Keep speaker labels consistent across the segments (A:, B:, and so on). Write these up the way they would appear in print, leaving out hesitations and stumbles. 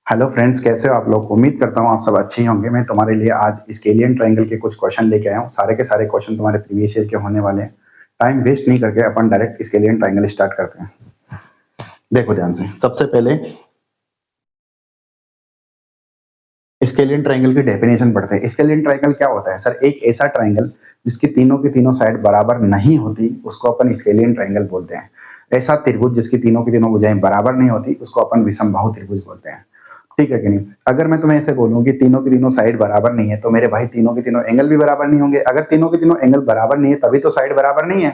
A: Hello friends, कैसे हो आप लोग। उम्मीद करता हूँ आप सब अच्छे ही होंगे। मैं तुम्हारे लिए आज स्केलियन ट्रायंगल के कुछ क्वेश्चन लेके आया हूँ। सारे के सारे क्वेश्चन तुम्हारे प्रीवियस ईयर के होने वाले हैं। टाइम वेस्ट नहीं करके अपन डायरेक्ट स्केलियन ट्रायंगल स्टार्ट करते हैं। देखो ध्यान से, सबसे पहले स्केलियन ट्रायंगल की डेफिनेशन पढ़ते हैं। स्केलियन ट्रायंगल क्या होता है सर? एक ऐसा ट्रायंगल जिसकी तीनों की तीनों साइड बराबर नहीं होती उसको अपन स्केलियन ट्रायंगल बोलते हैं। ऐसा त्रिभुज जिसकी तीनों की तीनों भुजाएं बराबर नहीं होती उसको अपन विषमबाहु त्रिभुज बोलते हैं। ठीक है कि नहीं? अगर मैं तुम्हें ऐसे बोलूं कि तीनों की तीनों साइड बराबर नहीं है तो मेरे भाई तीनों के तीनों एंगल भी बराबर नहीं होंगे। अगर तीनों के तीनों एंगल बराबर नहीं है तभी तो साइड बराबर नहीं है,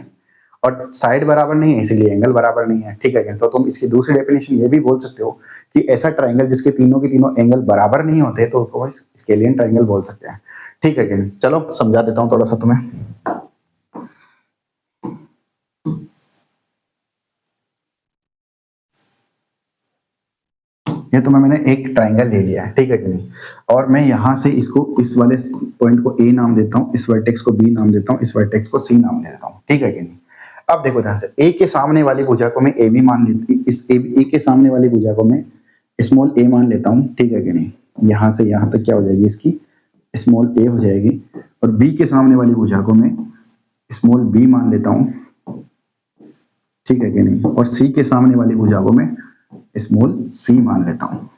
A: और साइड बराबर नहीं है इसीलिए एंगल बराबर नहीं है। ठीक है क्या? तो तुम इसकी दूसरी डेफिनेशन ये भी बोल सकते हो कि ऐसा ट्राइंगल जिसके तीनों के तीनों एंगल बराबर नहीं होते तो उसको स्केलियन ट्राइंगल बोल सकते हैं। ठीक है क्या? चलो समझा देता हूँ थोड़ा सा तुम्हें। ये तो मैंने एक ट्राइंगल ले लिया है, ठीक है कि नहीं, और मैं यहाँ से इसको इस वाले पॉइंट को ए नाम देता हूँ, इस वर्टेक्स को बी नाम देता हूँ, इस वर्टेक्स को सी नाम दे देता हूँ। ठीक है कि नहीं? अब देखो ध्यान से, ए के सामने वाली भुजा को मैं ए बी मान लेती, इस ए के सामने वाली भुजा को मैं स्मॉल ए मान लेता हूँ। ठीक है कि नहीं? यहाँ से यहाँ तक क्या हो जाएगी, इसकी स्मॉल ए हो जाएगी, और बी के सामने वाली भुजा को मैं स्मॉल बी मान लेता हूँ। ठीक है कि नहीं? और सी के सामने वाली भुजा को मैं स्मॉल सी मान लेता हूँ।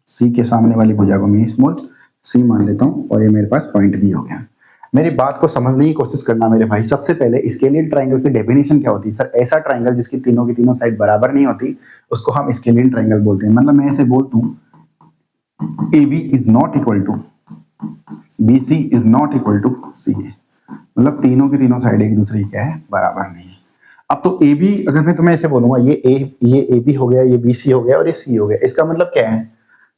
A: सी के सामने वाली भुजा को मैं स्मॉल सी मान लेता हूँ, और ये मेरे पास पॉइंट बी हो गया। मेरी बात को समझने की कोशिश करना मेरे भाई। सबसे पहले स्केलियन ट्रायंगल की डेफिनेशन क्या होती है सर? ऐसा ट्रायंगल जिसकी तीनों की तीनों साइड बराबर नहीं होती उसको हम स्केलियन ट्रायंगल बोलते हैं। मतलब मैं ऐसे बोलता हूँ A B is not equal to B C is not equal to C A. मतलब तीनों की तीनों साइड एक दूसरे की क्या है, बराबर नहीं है। अब तो ए बी, अगर मैं तुम्हें ऐसे बोलूंगा ये ए बी हो गया, ये बी सी हो गया और ये सी हो गया, इसका मतलब क्या है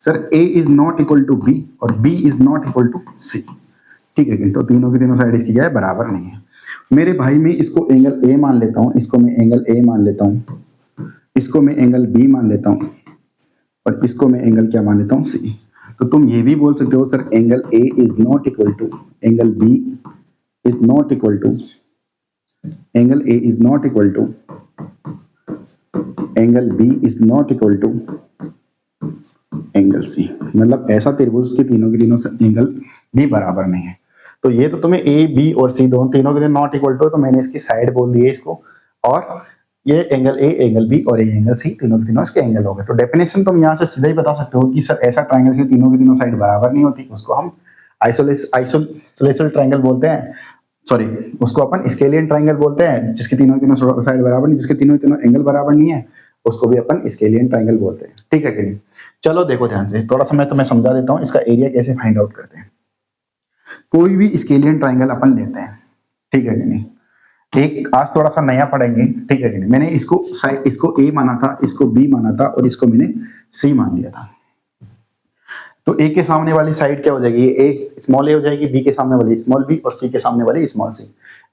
A: sir? A is not equal to B और B is not equal to C. ठीक है, तो तीनों की तीनों साइड इसकी क्या है, बराबर नहीं है। मेरे भाई मैं इसको एंगल ए मान लेता हूँ, इसको मैं एंगल ए मान लेता हूँ, इसको मैं एंगल बी मान लेता हूँ, और इसको मैं एंगल क्या मान लेता हूँ, सी। तो तुम ये भी बोल सकते हो sir angle A is not equal to angle B is not equal to angle A is not equal to angle B is not equal to angle C. मतलब ऐसा त्रिभुज के तीनों के तीनों एंगल भी बराबर नहीं है। तो ये तो तुम्हें ए बी और सी दोनों तीनों के नॉट इक्वल टू, तो मैंने इसकी साइड बोल दी है इसको, और ये एंगल ए एंगल बी और ये एंगल सी तीनों के तीनों इसके एंगल हो गए। तो डेफिनेशन तुम यहाँ से सीधा ही बता सकते हो कि सर ऐसा ट्राइंगल से तीनों की तीनों साइड बराबर नहीं होती उसको हम आइसोसेलेस ट्राइंगल बोलते हैं। सॉरी, उसको अपन स्केलियन ट्राइंगल बोलते हैं। जिसके तीनों तीनों साइड बराबर नहीं, जिसके तीनों तीनों एंगल बराबर नहीं है, उसको भी अपन स्केलियन ट्राइंगल बोलते हैं। ठीक है कि नहीं? चलो देखो ध्यान से, थोड़ा सा मैं तुम्हें समझा देता हूँ इसका एरिया कैसे फाइंड आउट करते हैं। कोई भी स्केलियन ट्राइंगल अपन लेते हैं, ठीक है कि नहीं, एक आज थोड़ा सा नया पढ़ेंगे। ठीक है कि नहीं? मैंने इसको ए माना था, इसको बी माना था, और इसको मैंने सी मान लिया था। तो ए के सामने वाली साइड क्या हो जाएगी, ए स्मॉल ए हो जाएगी, बी के सामने वाली स्मॉल बी, और सी के सामने वाली स्मॉल सी।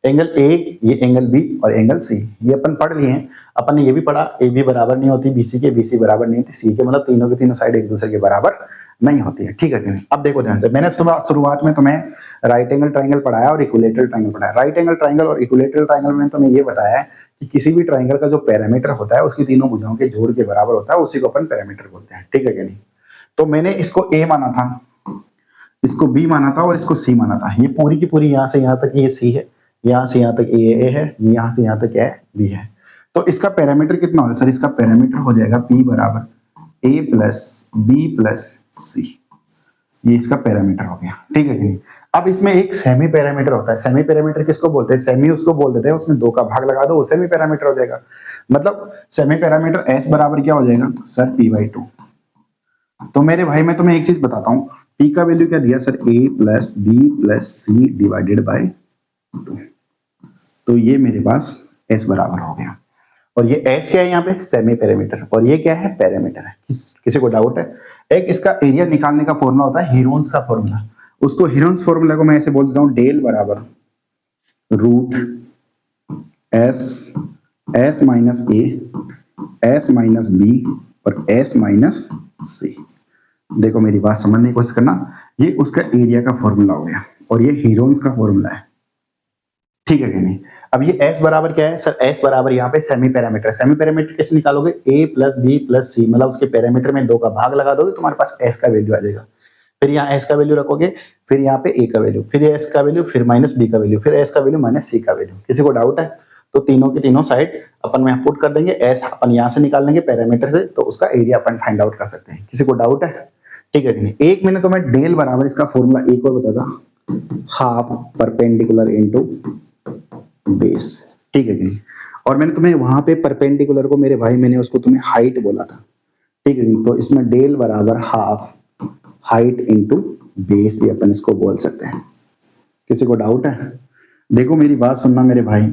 A: एंगल ए, ये एंगल बी और एंगल सी, ये अपन पढ़ लिए हैं। अपन ने ये भी पढ़ा ए बी बराबर नहीं होती बीसी के, बीसी बराबर नहीं होती सी के, मतलब तीनों के तीनों साइड एक दूसरे के बराबर नहीं होती है। ठीक है कि नहीं? अब देखो ध्यान से, मैंने शुरुआत में तुम्हें राइट एंगल ट्राइंगल पढ़ाया और इक्विलेटरल ट्राइंगल पढ़ाया। राइट एंगल ट्राइंगल और इक्विलेटरल ट्राइंगल में तुम्हें ये बताया है कि किसी भी ट्राइंगल का जो पैरामीटर होता है उसकी तीनों भुजाओं के जोड़ के बराबर होता है, उसी को अपन पैरामीटर बोलते हैं। ठीक है कि नहीं? तो मैंने इसको ए माना था, इसको बी माना था, और इसको सी माना था। ये पूरी की पूरी यहाँ से यहाँ तक ये सी है, यहाँ से यहाँ तक ए है, यहाँ से यहाँ तक बी है। तो इसका पैरामीटर कितना होगा सर? इसका पैरामीटर हो जाएगा पी बराबर ए प्लस बी प्लस सी। ये इसका पैरामीटर हो गया। ठीक है कि नहीं? अब इसमें एक सेमी पैरामीटर होता है। सेमी पैरामीटर किसको बोलते हैं? सेमी उसको बोल देते हैं उसमें दो का भाग लगा दो, वो सेमी पैरामीटर हो जाएगा। मतलब सेमी पैरामीटर एस बराबर क्या हो जाएगा सर? पी/2। तो मेरे भाई मैं तुम्हें एक चीज बताता हूँ, पी का वैल्यू क्या दिया sir? A plus B plus C divided by 2। तो ये मेरे पास एस बराबर हो गया। और ये एस क्या है यहाँ पे? Semi parameter. और ये क्या है? पैरामीटर है। किसी को डाउट है? एक इसका एरिया निकालने का फॉर्मूला होता है हीरोन्स का फॉर्मूला। उसको हीरोन्स फॉर्मूला को मैं ऐसे बोल देता हूँ, डेल बराबर root S minus A, S minus B और एस माइनस सी। देखो मेरी बात समझने की कोशिश करना, ये उसका एरिया का फॉर्मूला हो गया और ये हीरोन्स का फॉर्मूला है। ठीक है कि नहीं? अब ये s बराबर क्या है सर, s बराबर यहाँ पे सेमी पैरामीटर। सेमी पैरामीटर कैसे निकालोगे, a प्लस बी प्लस सी, मतलब उसके पैरामीटर में 2 का भाग लगा दोगे, तुम्हारे पास s का वैल्यू आ जाएगा। फिर यहाँ s का वैल्यू रखोगे, फिर यहाँ पे a का वैल्यू, फिर s का वैल्यू, फिर माइनस b का वैल्यू, फिर s का वैल्यू माइनस c का वैल्यू। किसी को डाउट है तो तीनों की तीनों साइड अपन यहाँ पुट कर देंगे, s अपन यहाँ से निकाल लेंगे पैरामीटर से, तो उसका एरिया अपन फाइंड आउट कर सकते हैं। किसी को डाउट है, ठीक है कि नहीं। एक मैंने तुम्हें डेल बराबर इसका फॉर्मूला एक और बताया था, हाफ परपेंडिकुलर इनटू बेस, ठीक है कि नहीं। और मैंने तुम्हें वहां पे परपेंडिकुलर को मेरे भाई मैंने उसको तुम्हें हाइट बोला था, ठीक है। तो इसमें डेल बराबर हाफ हाइट इनटू बेस भी अपन इसको बोल सकते हैं। किसी को डाउट है, देखो मेरी बात सुनना मेरे भाई,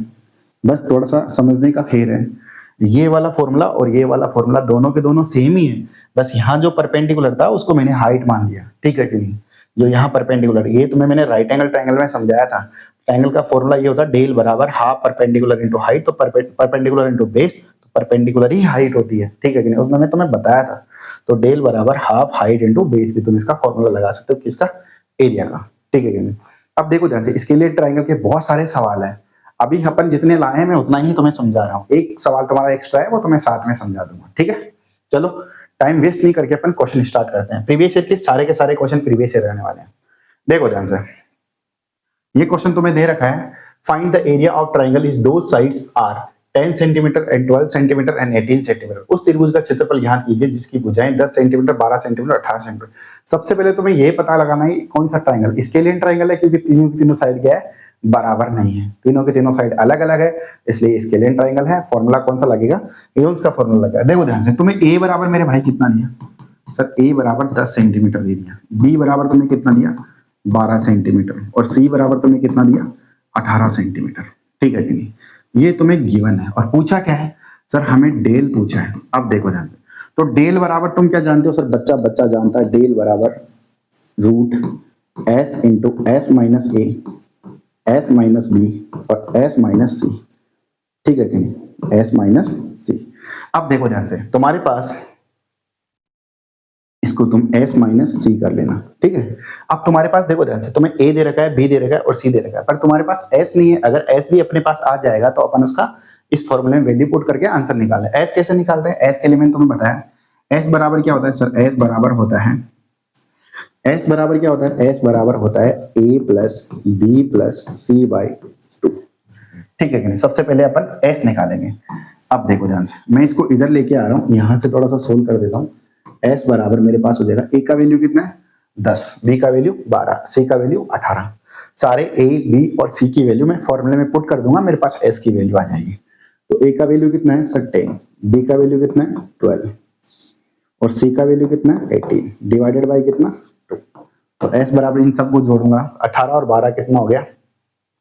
A: बस थोड़ा सा समझने का फेर है। ये वाला फॉर्मूला और ये वाला फॉर्मूला दोनों के दोनों सेम ही है, बस यहाँ जो परपेंडिकुलर था उसको मैंने हाइट मान लिया, ठीक है कि नहीं। जो यहाँ परपेंडिकुलर, ये तुम्हें मैंने राइट एंगल ट्रायंगल में समझाया था। ट्रायंगल का फॉर्मूला ये होता है डेल बराबर हाफ परपेंडिकुलर इनटू हाइट, तो परपेंडिकुलर इनटू बेस, तो परपेंडिकुलर ही हाइट होती है, ठीक है कि नहीं। उसमें मैं तुम्हें बताया था। तो डेल बराबर हाफ हाइट इनटू बेस भी तुम इसका फॉर्मूला लगा सकते हो, किसका, एरिया का, ठीक है कि नहीं। अब देखो ध्यान से, इसके लिए ट्रायंगल के बहुत सारे सवाल है। अभी अपन जितने लाए हैं मैं उतना ही तुम्हें समझा रहा हूँ, एक सवाल तुम्हारा एक्स्ट्रा है वो तुम्हें साथ में समझा दूंगा, ठीक है। चलो टाइम वेस्ट नहीं करके अपन क्वेश्चन स्टार्ट करते हैं। प्रीवियस ईयर के सारे क्वेश्चन प्रीवियस ईयर रहने वाले हैं। देखो ध्यान से, ये क्वेश्चन तुम्हें दे रखा है, find the area of triangle is दो sides are 10 centimetre and 12 centimetre and 18 centimetre. उस त्रिभुज का क्षेत्रफल ज्ञात कीजिए जिसकी भुजाएं 10 सेंटीमीटर, 12 सेंटीमीटर, 18 सेंटीमीटर। सबसे पहले तुम्हें यह पता लगाना है कौन सा ट्राइंगल स्केलियन ट्राइंगल है, क्योंकि तीनों की तीनों साइड क्या है, बराबर नहीं है। तीनों की तीनों साइड अलग अलग है, इसलिए स्केलियन ट्राइंगल है। फॉर्मूला कौन सा लगेगा, एयोन्स का फॉर्मूला लगेगा। देखो ध्यान से, तुम्हें ए बराबर मेरे भाई कितना दिया सर, ए बराबर 10 सेंटीमीटर दे दिया, बी बराबर तुम्हें कितना दिया 12 सेंटीमीटर, और सी बराबर तुम्हें कितना दिया 18 सेंटीमीटर, ठीक है कि नहीं। ये तुम्हें गिवन है और पूछा क्या है सर, हमें डेल पूछा है। अब देखो ध्यान से, तो डेल बराबर तुम क्या जानते हो सर, बच्चा बच्चा जानता है, डेल बराबर root S into S minus A, S minus B और एस माइनस सी, ठीक है कि नहीं, एस माइनस सी। अब देखो ध्यान से, तुम्हारे पास इसको तुम s माइनस सी कर लेना, ठीक है। अब तुम्हारे पास देखो ध्यान से, तुम्हें a दे रखा है, b दे रखा है और c दे रखा है, पर तुम्हारे पास s नहीं है। अगर s भी अपने पास आ जाएगा तो अपन उसका इस फॉर्मूले में वैल्यू पुट करके आंसर निकाल लें। s कैसे निकालते हैं, s के लिए मैंने तुम्हें बताया, s बराबर क्या होता है सर, s बराबर होता है, s बराबर क्या होता है, s बराबर होता है a plus B plus C by 2, ठीक है कि नहीं। सबसे पहले अपन s निकालेंगे। अब देखो ध्यान से, मैं इसको इधर लेके आ रहा हूँ, यहां से थोड़ा सा सोल्व कर देता हूँ। s बराबर मेरे पास हो जाएगा, a का वैल्यू कितना है 10, b का वैल्यू 12, c का वैल्यू 18। सारे a, b और c की वैल्यू मैं फॉर्मूले में पुट कर दूंगा, मेरे पास s की वैल्यू आ जाएगी। तो a का वैल्यू कितना है सर 10, b का वैल्यू कितना है 12 और c का वैल्यू कितना है 18, डिवाइडेड बाई कितना 2। तो s बराबर इन सबको जोड़ूंगा, 18 और 12 कितना हो गया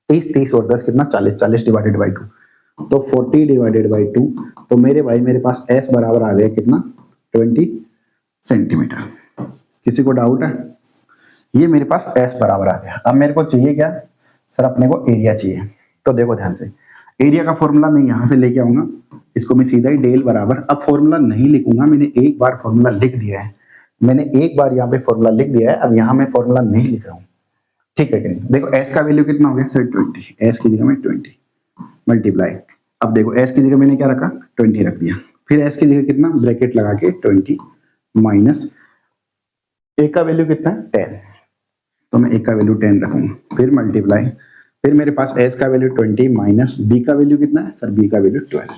A: 30, 30 और 10 कितना 40, 40 डिवाइडेड बाई 2, तो 40 डिवाइडेड बाई 2। तो मेरे भाई मेरे पास s बराबर आ गया कितना 20 सेंटीमीटर। किसी को डाउट है, ये मेरे पास s बराबर आ गया। अब मेरे को चाहिए क्या सर, अपने को एरिया चाहिए। तो देखो ध्यान से, एरिया का फॉर्मूला मैं यहां से लेके आऊंगा, इसको मैं सीधा ही डेल बराबर, अब फॉर्मूला नहीं लिखूंगा, मैंने एक बार फॉर्मूला लिख दिया है, मैंने एक बार यहाँ पे फॉर्मूला लिख दिया है, अब यहाँ मैं फॉर्मूला नहीं लिख रहा हूँ, ठीक है कि नहीं। देखो s का वैल्यू कितना हो गया सर 20, s की जगह में 20 मल्टीप्लाई। अब देखो s की जगह मैंने क्या रखा 20 रख दिया, फिर s की जगह कितना ब्रैकेट लगा के 20 माइनस a का वैल्यू कितना है 10, तो मैं a का वैल्यू 10 रखूंगा, फिर मल्टीप्लाई, फिर मेरे पास s का वैल्यू 20 माइनस b का वैल्यू कितना है सर, b का वैल्यू 12,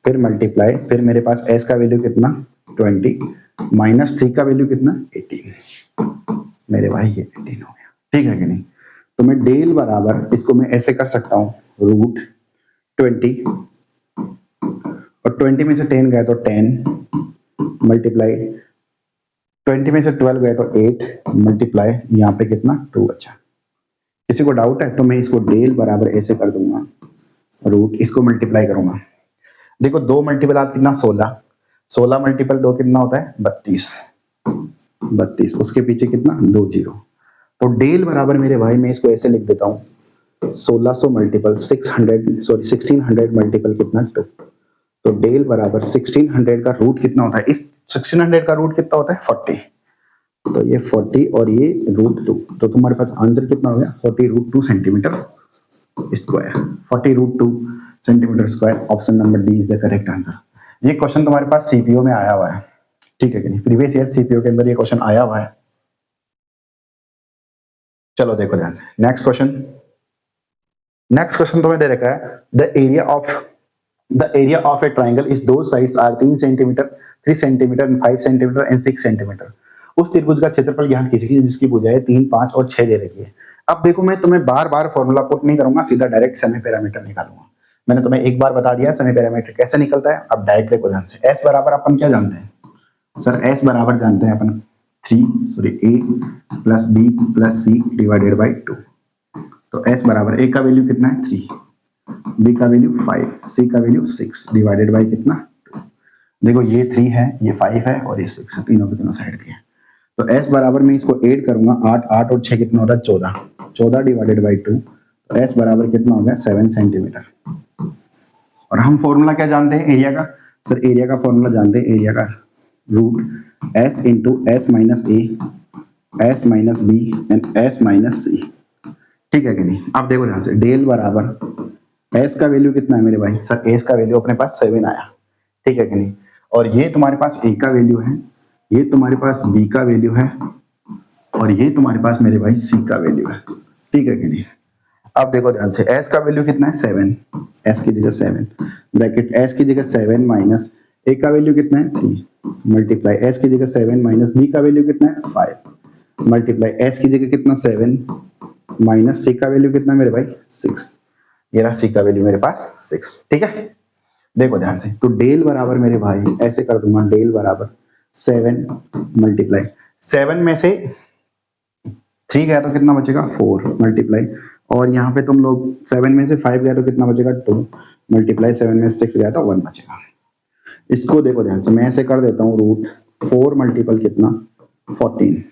A: फिर मल्टीप्लाई, फिर मेरे पास s का वैल्यू कितना 20 माइनस c का वैल्यू कितना 18। मेरे भाई ये 18 हो गया, ठीक है कि नहीं। तो मैं डेल बराबर इसको मैं ऐसे कर सकता हूँ, रूट 20 और 20 में से 10 गए तो 10 मल्टीप्लाई, 20 में से 12 गए तो 8 मल्टीप्लाई, यहाँ पे कितना 2 बचा। किसी को डाउट है तो मैं इसको डेल बराबर ऐसे कर दूंगा, रूट इसको मल्टीप्लाई करूंगा। देखो 2 मल्टीपल आप कितना 16, 16 मल्टीपल 2 कितना होता है 32, 32 उसके पीछे कितना 2 जीरो। तो डेल बराबर मेरे भाई मैं इसको ऐसे लिख देता हूँ, 1600 मल्टीपल 1600 मल्टीपल कितना 2, तो डेल बराबर 1600 का रूट कितना होता है, इस 1600 का रूट कितना होता है 40, तो ये 40 और ये रूट 2, तो तुम्हारे पास आंसर कितना हो गया 40 root 2 centimetre square 40√2 centimetre square. Option number D is the correct answer. ये क्वेश्चन तुम्हारे पास सीपीओ में आया हुआ है, ठीक है कि नहीं, प्रीवियस ईयर सीपीओ के अंदर ये क्वेश्चन आया हुआ है। चलो देखो ध्यान से नेक्स्ट क्वेश्चन। नेक्स्ट क्वेश्चन तुम्हें दे रखा है the area of a triangle is दो sides are 3 centimetre 3 centimetre and 5 centimetre and 6 centimetre. उस त्रिभुज का क्षेत्रफल ज्ञात कीजिए जिसकी भुजाएं 3, 5 और 6 दे रखी है। अब देखो मैं तुम्हें बार बार फॉर्मूला पुट नहीं करूंगा, सीधा डायरेक्ट सेमी पैरामीटर निकालूंगा। मैंने तुम्हें एक बार बता दिया सेमी पैरामीटर कैसे निकलता है। अब डायरेक्ट देखो ध्यान से। एस बराबर अपन क्या जानते हैं सर? एस बराबर जानते हैं अपन A plus B plus C divided by 2। तो एस बराबर ए का वैल्यू कितना है 3, बी का वैल्यू 5, सी का वैल्यू 6 डिवाइडेड बाई कितना 2। देखो ये 3 है, ये 5 है और ये 6 है, तीनों के तीनों साइड दिए। तो एस बराबर में इसको ऐड करूंगा 8 और 6 कितना होता है 14 डिवाइडेड बाई 2। तो एस बराबर कितना हो गया 7 सेंटीमीटर। और हम फॉर्मूला क्या जानते हैं एरिया का? सर एरिया का फॉर्मूला जानते हैं, एरिया का root S into S minus A S minus B and S minus C, ठीक है कि नहीं। अब देखो ध्यान से डेल बराबर एस का वैल्यू कितना है मेरे भाई? सर एस का वैल्यू अपने पास 7 आया, ठीक है कि नहीं। और ये तुम्हारे पास ए का वैल्यू है, ये तुम्हारे पास बी का वैल्यू है और ये तुम्हारे पास मेरे भाई सी का वैल्यू है, ठीक है कि नहीं। अब देखो ध्यान से एस का वैल्यू कितना है 7, एस की जगह 7 ब्रैकेट एस की जगह 7 माइनस ए का वैल्यू कितना है 3 मल्टीप्लाई एस की जगह 7 माइनस बी का वैल्यू कितना है 5 मल्टीप्लाई एस की जगह कितना 7 माइनस सी का वैल्यू कितना मेरे भाई 6। ये रहा सी का वैल्यू मेरे पास 6, ठीक है। देखो ध्यान से तो डेल बराबर मेरे भाई ऐसे कर दूंगा, डेल बराबर 7 मल्टीप्लाई 7 में से 3 गया तो कितना बचेगा 4 मल्टीप्लाई, और यहाँ पे तुम लोग 7 में से 5 गया तो कितना बचेगा 2 मल्टीप्लाई 7 में से 6 गया तो 1 बचेगा। इसको देखो ध्यान से मैं ऐसे कर देता हूँ रूट 4 मल्टीपल कितना 14,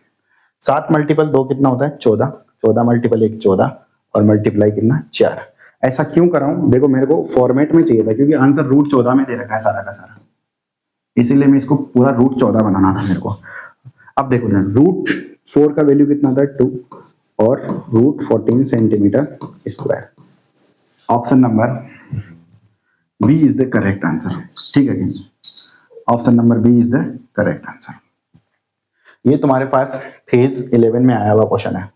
A: 7 मल्टीपल 2 कितना होता है 14, 14 मल्टीपल 1 14 और मल्टीप्लाई कितना 4। ऐसा क्यों कर रहा हूँ? देखो मेरे को फॉर्मेट में चाहिए था क्योंकि आंसर रूट 14 में दे रखा है सारा का सारा, इसीलिए मैं इसको पूरा रूट 14 बनाना था मेरे को। अब देखो ध्यान रूट 4 का वैल्यू कितना था 2 और root 14 centimetre square. Option number B is the correct answer, ठीक है। Option number B is the correct answer. ये तुम्हारे पास फेज 11 में आया हुआ क्वेश्चन है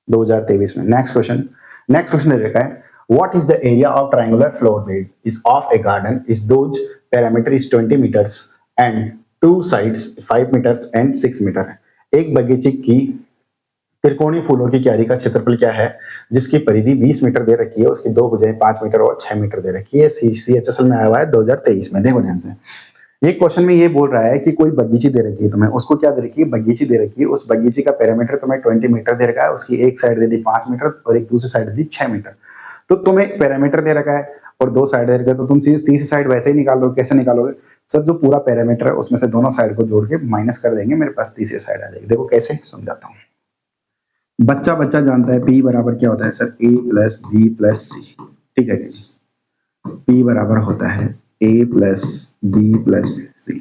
A: 2023 में। नेक्स्ट क्वेश्चन दे रखा है what is the area of triangular flower bed is of a garden is those perimeter is 20 metres and two sides 5 metres and 6 metre. एक बगीचे की त्रिकोणीय फूलों की क्यारी का क्षेत्रफल क्या है जिसकी परिधि 20 मीटर दे रखी है, उसकी दो भुजाएं 5 मीटर और 6 मीटर दे रखी है। CHSL में आया हुआ है 2023 में। देखो ध्यान से ये क्वेश्चन में ये बोल रहा है कि कोई बगीची दे रखी है तुम्हें, उसको क्या दे रखी है बगीची दे रखी है, उस बगीचे का पैरामीटर तुम्हें 20 मीटर दे रखा है, उसकी एक साइड दे दी 5 मीटर और एक दूसरी साइड दे दी 6 मीटर। तो तुम्हें पैरामीटर दे रखा है और दो साइड दे रखा है, तो तुम तीसरी साइड वैसे ही निकालोगे। कैसे निकालोगे सर? जो पूरा पैरामीटर है उसमें से दोनों साइड को जोड़ के माइनस कर देंगे, मेरे पास तीसरी साइड आ जाएगी। देखो कैसे समझाता हूँ। बच्चा जानता है P बराबर क्या होता है sir? A plus B plus C, ठीक है। P बराबर होता है A plus B plus C.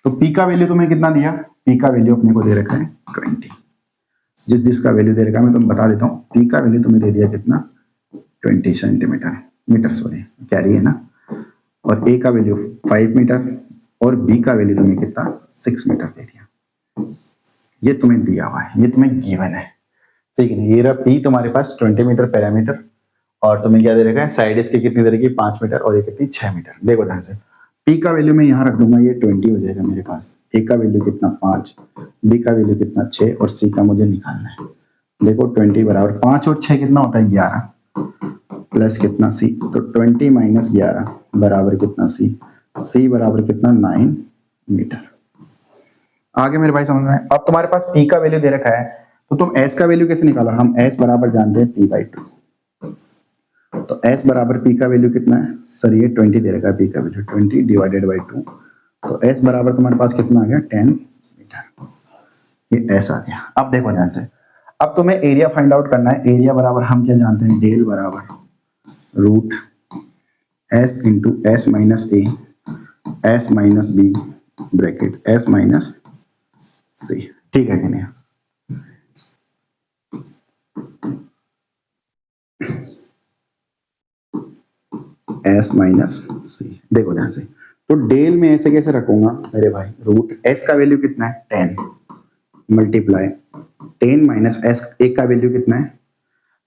A: तो P का वैल्यू तुम्हें कितना दिया? P का वैल्यू अपने को दे रखा है 20। जिसका वैल्यू दे रखा है मैं तुम्हें बता देता हूँ। P का वैल्यू तुम्हें दे दिया कितना 20 सेंटीमीटर मीटर, सॉरी कैरी है ना। और A का वैल्यू 5 मीटर और B का वैल्यू तुम्हें कितना 6 मीटर दे दिया। ये तुम्हें दिया हुआ है, ये तुम्हें गिवन है, ठीक है। ये रहा P तुम्हारे पास 20 मीटर पैरामीटर और तुम्हें क्या दे रखा है साइड इसकी कितनी दे रखी 5 मीटर और ये कितनी 6 मीटर। देखो ध्यान से P का वैल्यू मैं यहाँ रख दूंगा, ये 20 हो जाएगा मेरे पास। A का वैल्यू कितना 5, B का वैल्यू कितना 6 और C का मुझे निकालना है। देखो 20 बराबर 5 और 6 कितना होता है 11 प्लस कितना C, तो 20 माइनस 11 बराबर कितना C बराबर कितना 9 मीटर। आगे मेरे भाई समझ में। अब तुम्हारे पास P का वैल्यू दे रखा है तो तुम S का वैल्यू कैसे निकालो? हम S बराबर जानते हैं P/2। तो S बराबर P का वैल्यू कितना है सर? ये 20 दे रखा है P का वैल्यू 20 डिवाइडेड बाई 2। तो S बराबर तुम्हारे पास कितना आ गया 10 मीटर। ये S आ गया। अब देखो ध्यान से, अब तुम्हें एरिया फाइंड आउट करना है। एरिया बराबर हम क्या जानते हैं? डेल बराबर root S into S minus A S minus B bracket S minus C, ठीक है कि नहीं। S minus C. देखो ध्यान से, तो डेल में ऐसे कैसे रखूंगा मेरे भाई, रूट एस का वैल्यू कितना है 10 मल्टीप्लाई 10 माइनस एस, एक का वैल्यू कितना है,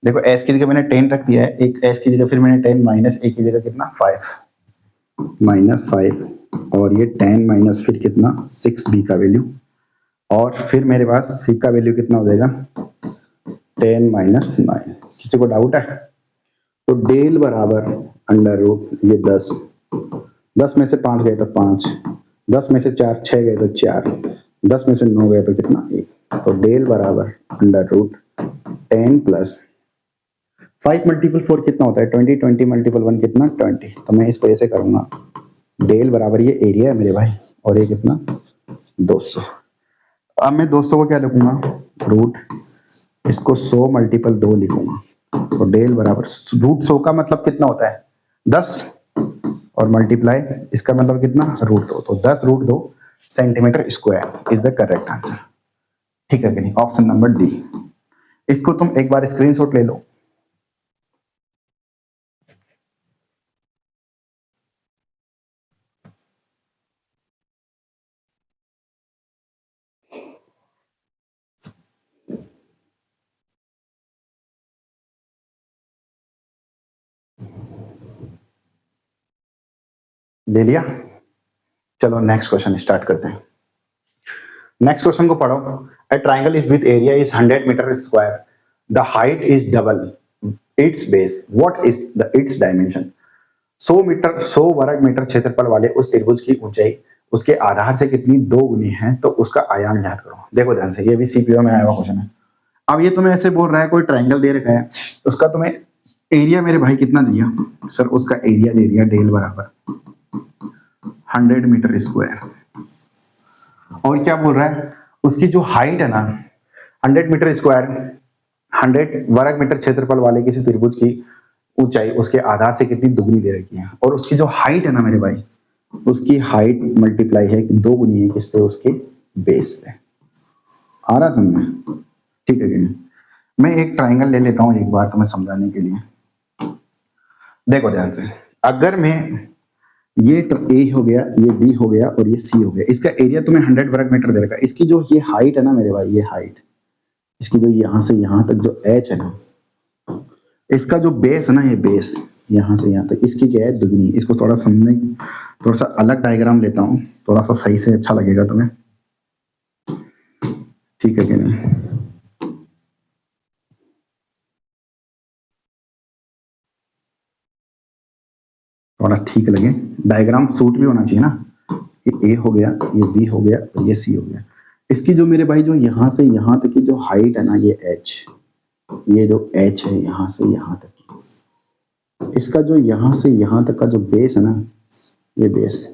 A: देखो एस की जगह मैंने 10 रख दिया है, एक एस की जगह फिर मैंने 10 माइनस ए की जगह कितना 5 माइनस 5 और ये 10 माइनस फिर कितना 6 बी का वैल्यू, और फिर मेरे पास सी का वैल्यू कितना हो जाएगा 10 माइनस 9। किसी को डाउट है? तो डेल बराबर अंडर रूट ये 10, 10 में से 5 गए तो 5, 10 में से 4 6 गए तो 4, 10 में से 9 गए तो कितना 1, तो डेल बराबर अंडर रूट 10 प्लस 5 मल्टीपल 4 कितना होता है 20, 20 मल्टीपल 1 कितना 20। तो मैं इसको ऐसे करूंगा, डेल बराबर ये एरिया है मेरे भाई और ये कितना 200। अब मैं 200 को क्या लिखूंगा, रूट इसको 100 मल्टीपल 2 लिखूंगा, तो डेल बराबर रूट 100 का मतलब कितना होता है 10 और मल्टीप्लाई इसका मतलब कितना रूट 2, तो 10 root 2 centimetre square is the correct answer. ठीक है कि नहीं, ऑप्शन नंबर डी। इसको तुम एक बार स्क्रीनशॉट ले लो। ले लिया? चलो नेक्स्ट क्वेश्चन स्टार्ट करते हैं। नेक्स्ट क्वेश्चन को पढ़ो। A triangle is with area is 100 metre square, the height is double its base, what is the its dimension. 100 वर्ग मीटर क्षेत्रफल वाले उस त्रिभुज की ऊंचाई उसके आधार से कितनी 2 गुनी है, तो उसका आयाम ज्ञात करो। देखो ध्यान से, ये भी सीपीओ में आया हुआ क्वेश्चन है। अब ये तुम्हें ऐसे बोल रहा है कोई ट्राइंगल दे रखा है, उसका तुम्हें एरिया मेरे भाई कितना दिया, सर उसका एरिया दे दिया डेल बराबर 100 मीटर स्क्वायर, और क्या बोल रहा है उसकी जो हाइट है ना 100 मीटर स्क्वायर, 100 वर्ग मीटर क्षेत्रफल वाले किसी त्रिभुज की ऊंचाई उसके आधार से कितनी दुगनी दे रखी है, और उसकी जो हाइट है ना मेरे भाई, उसकी हाइट मल्टीप्लाई है 2 गुनी है किससे, उसके बेस से। आ रहा समझ में? ठीक है कि नहीं? मैं एक ट्राइंगल ले लेता हूं एक बार तुम्हें समझाने के लिए। देखो ध्यान से, अगर मैं ये तो ए हो गया, ये बी हो गया और ये सी हो गया, इसका एरिया तुम्हें 100 वर्ग मीटर दे रखा है, इसकी जो ये हाइट है ना मेरे भाई, ये हाइट इसकी जो यहां से यहां तक जो एच है ना, इसका जो बेस है ना, ये बेस यहां से यहां तक इसकी क्या है दुगनी। इसको थोड़ा समझने, थोड़ा सा अलग डायग्राम लेता हूं, थोड़ा सा सही से अच्छा लगेगा तुम्हें। ठीक है कि नहीं? थोड़ा ठीक लगे, डायग्राम सूट भी होना चाहिए ना। ये ए हो गया, ये बी हो गया और ये सी हो गया। इसकी जो मेरे भाई जो यहां से यहां तक की जो हाइट है ना, ये एच, ये जो एच है यहां से यहां तक की, इसका जो यहां से यहां तक का जो बेस है ना, ये बेस,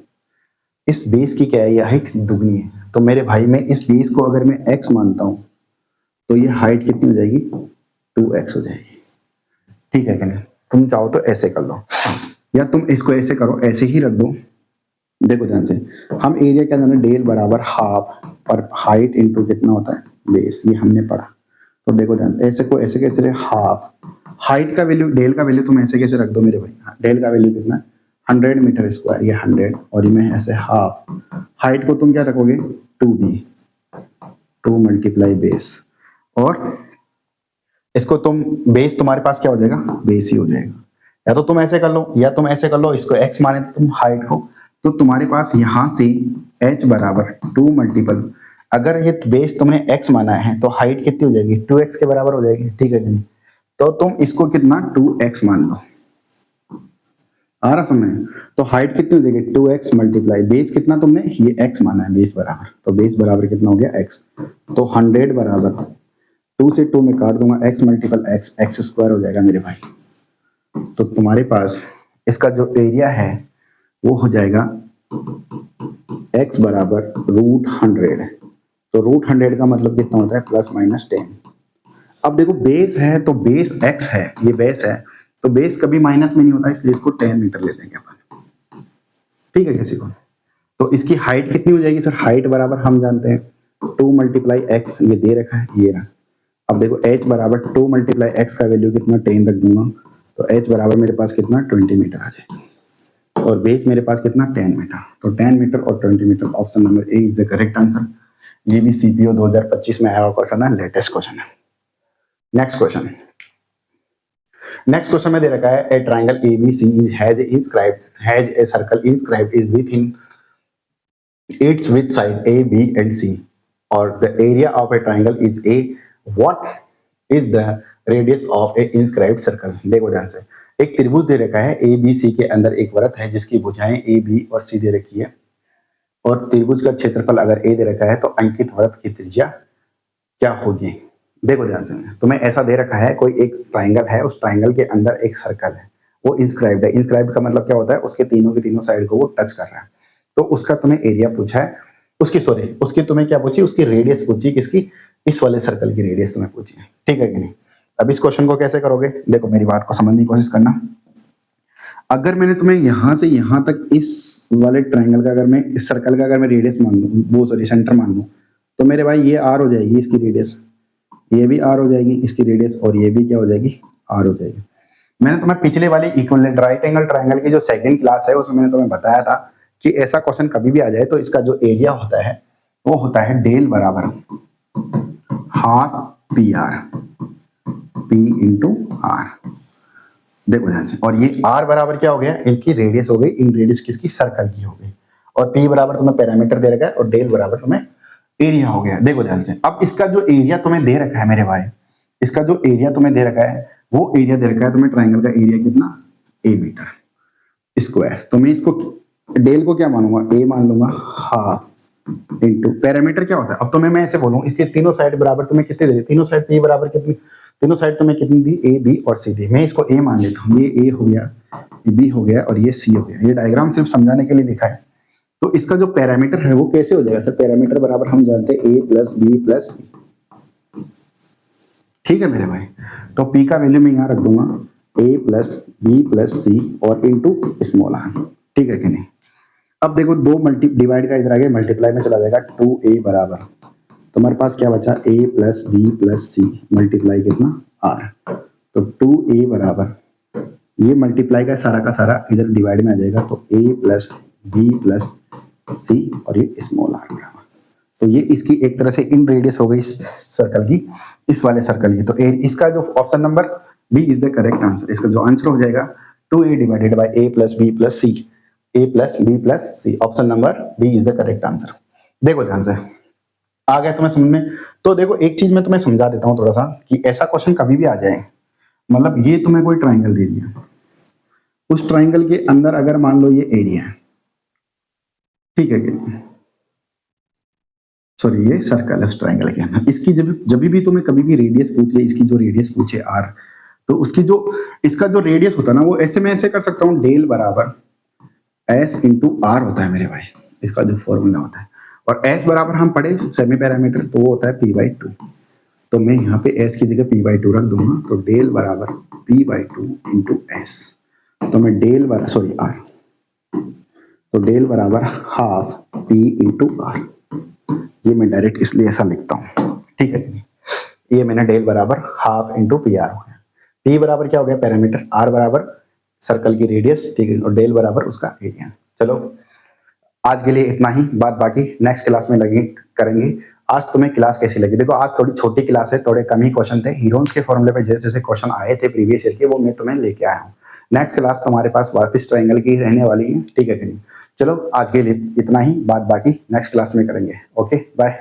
A: इस बेस की क्या है, ये हाइट दुगनी है। तो मेरे भाई में इस बेस को अगर मैं x मानता हूं, तो ये हाइट कितनी हो जाएगी 2x हो जाएगी। ठीक है कि नहीं? तुम चाहो तो ऐसे कर लो, या तुम इसको ऐसे करो, ऐसे ही रख दो। देखो ध्यान से, हम एरिया क्या जाना, डेल बराबर हाफ और हाइट इंटू कितना होता है बेस, ये हमने पढ़ा। तो देखो ध्यान से, ऐसे को ऐसे कैसे रहे, हाफ हाइट का वैल्यू, डेल का वैल्यू तुम ऐसे कैसे रख दो मेरे भाई, डेल का वैल्यू कितना 100 मीटर स्क्वायर, ये 100 और ये में ऐसे हाफ, हाइट को तुम क्या रखोगे 2b, 2 मल्टीप्लाई बेस, और इसको तुम बेस तुम्हारे पास क्या हो जाएगा, बेस ही हो जाएगा। या तो तुम ऐसे कर लो या तुम ऐसे कर लो, इसको x माने तो तुम हाइट को, तो तुम्हारे पास यहां से h बराबर 2 मल्टीपल, अगर ये बेस तुमने x माना है तो हाइट कितनी हो जाएगी 2x के बराबर हो जाएगी। ठीक है कि नहीं? तो तुम इसको कितना 2x मान लो। आ रहा समझ? तो हाइट कितनी हो जाएगी 2x मल्टीप्लाई बेस कितना तुमने ये x माना है बेस बराबर, तो बेस बराबर कितना हो गया x, तो 100 बराबर 2 से 2 में काट दूंगा, x multiple x, x square हो जाएगा मेरे भाई। तो तुम्हारे पास इसका जो एरिया है वो हो जाएगा x बराबर √100, तो √100 का मतलब कितना होता है +-10। अब देखो बेस है तो बेस x है, ये बेस है तो बेस कभी माइनस में नहीं होता, इसलिए इसको 10 मीटर ले लेंगे अपन। ठीक है किसी को? तो इसकी हाइट कितनी हो जाएगी सर, हाइट बराबर हम जानते हैं 2 मल्टीप्लाई x, ये दे रखा है ये रहा। अब देखो h बराबर 2 मल्टीप्लाई x का वैल्यू कितना 10 रख दूंगा, तो h बराबर मेरे पास कितना 20 मीटर आ जाएगा। और बेस मेरे पास कितना 10 मीटर, तो 10 मीटर और 20 metre, option number A is the correct answer. ये भी सीपीओ 2025 में आया हुआ क्वेश्चन है, लेटेस्ट क्वेश्चन है। नेक्स्ट क्वेश्चन, नेक्स्ट क्वेश्चन में दे रखा है A triangle ABC is has a circle inscribed is with in its with side A B and C और the area of a triangle is A, what is the radius of a inscribed circle. देखो ध्यान से, एक त्रिभुज दे रखा है A B C के अंदर एक वृत्त है जिसकी भुजाएं ए बी और सी दे रखी है और त्रिभुज का क्षेत्रफल अगर ए दे रखा है तो अंकित वृत्त की त्रिज्या क्या होगी। देखो ध्यान से, तुम्हें ऐसा दे रखा है कोई एक ट्राइंगल है, उस ट्राइंगल के अंदर एक सर्कल है, वो इंस्क्राइब्ड है। इंस्क्राइब्ड का मतलब क्या होता है, उसके तीनों के तीनों साइड को वो टच कर रहा है। तो उसका तुम्हें एरिया पूछा है, उसकी तुम्हें क्या पूछी, उसकी रेडियस पूछी, किसकी, इस वाले सर्कल की रेडियस तुम्हें पूछी है, ठीक है कि नहीं। अब इस क्वेश्चन को कैसे करोगे, देखो मेरी बात को समझने की कोशिश करना। अगर मैंने तुम्हें यहां से यहां तक इस वाले ट्राइंगल का, अगर मैं इस सर्कल का अगर मैं रेडियस मान लूं, वो सॉरी सेंटर मान लूं, तो मेरे भाई ये आर हो जाएगी इसकी रेडियस, ये भी आर हो जाएगी इसकी रेडियस, और ये भी क्या हो जाएगी, आर हो जाएगी। मैंने तुम्हें पिछले वाली इक्विवेलेंट राइट एंगल ट्राइंगल की जो सेकंड क्लास है उसमें मैंने तुम्हें बताया था कि ऐसा क्वेश्चन कभी भी आ जाए तो इसका जो एरिया होता है वो होता है डेल बराबर half P R, P into R. देखो ध्यान से, और ये आर बराबर क्या हो गया, इनकी रेडियस हो गई, इन रेडियस किसकी, सर्कल की हो गई, और पी बराबर तुम्हें पैरामीटर दे रखा है और डेल बराबर तुम्हें एरिया हो गया। देखो ध्यान से, अब इसका जो एरिया तुम्हें दे रखा है मेरे भाई, इसका जो एरिया तुम्हें दे रखा है वो एरिया दे रखा है तुम्हें ट्राइंगल का एरिया कितना, ए मीटर स्क्वायर। तो मैं इसको डेल को क्या मानूंगा, ए मान लूंगा, हाफ इंटू पैरामीटर क्या होता है। अब तुम्हें मैं ऐसे बोलूं, इसके तीनों साइड बराबर तुम्हें कितने दे, तीनों साइड पी बराबर कितनी, तीनों साइड तुम्हें कितनी दी, ए बी और सी दी। मैं इसको ए मान लेता हूँ, ये ए हो गया, ये बी हो गया और ये सी हो गया। ये डायग्राम सिर्फ समझाने के लिए लिखा है। तो इसका जो पैरामीटर है वो कैसे हो जाएगा सर, पैरामीटर बराबर हम जानते हैं ए प्लस बी प्लस सी, ठीक है मेरे भाई। तो पी का वैल्यू मैं यहाँ रख दूंगा ए प्लस बी प्लस सी और इंटू स्मॉल आर, ठीक है कि नहीं। अब देखो दो डिवाइड का इधर आ गया, मल्टीप्लाई में चला जाएगा, 2a बराबर, तुम्हारे पास क्या बचा, a plus B plus C multiply कितना आर, तो 2a बराबर, ये मल्टीप्लाई का सारा इधर डिवाइड में आ जाएगा, तो a प्लस बी प्लस सी और ये स्मॉल आर बराबर। तो ये इसकी एक तरह से इन रेडियस हो गई सर्कल की, इस वाले सर्कल की। तो इसका जो option number B is the correct answer. इसका जो आंसर हो जाएगा 2a divided by a plus B plus C, a plus B plus C, option number B is the correct answer. देखो ध्यान से, आ गया तुम्हें समझ में। तो देखो एक चीज मैं तुम्हें समझा देता हूँ थोड़ा सा, कि ऐसा क्वेश्चन कभी भी आ जाए, मतलब ये तुम्हें कोई ट्राइंगल दे दिया, उस ट्राइंगल के अंदर अगर मान लो ये एरिया है, ठीक है कि सॉरी ये सर्कल है उस ट्राइंगल के अंदर, इसकी जब भी तुम्हें कभी भी रेडियस पूछ ले, इसकी जो रेडियस पूछे आर, तो उसकी जो इसका जो रेडियस होता है ना, वो ऐसे मैं ऐसे कर सकता हूँ, डेल बराबर एस इंटू आर होता है मेरे भाई, इसका जो फॉर्मूला होता है। और एस बराबर हम पढ़े सेमी पैरामीटर, तो वो होता है पी बाई टू। तो मैं यहाँ पे एस की जगह पी बाई टू रख दूंगा, तो डेल बराबर P by two into S. तो मैं डेल बराबर सॉरी आर, तो डेल बराबर हाफ पी इंटू आर। ये मैं डायरेक्ट इसलिए ऐसा लिखता हूँ, ठीक है कि ये मैंने डेल बराबर हाफ इंटू पी आर हो गया। पी बराबर क्या हो गया पैरामीटर, आर बराबर सर्कल की रेडियस, ठीक है, और डेल बराबर उसका एरिया। चलो आज के लिए इतना ही, बात बाकी नेक्स्ट क्लास में करेंगे। आज तुम्हें क्लास कैसी लगी, देखो आज थोड़ी छोटी क्लास है, थोड़े कम ही क्वेश्चन थे, हीरोन्स के फॉर्मूले पे जैसे जैसे क्वेश्चन आए थे प्रीवियस ईयर के, वो मैं तुम्हें लेके आया हूँ। नेक्स्ट क्लास तुम्हारे पास वापस ट्राइंगल की रहने वाली है, ठीक है कि नहीं। चलो आज के लिए इतना ही, बात बाकी नेक्स्ट क्लास में करेंगे। Okay bye.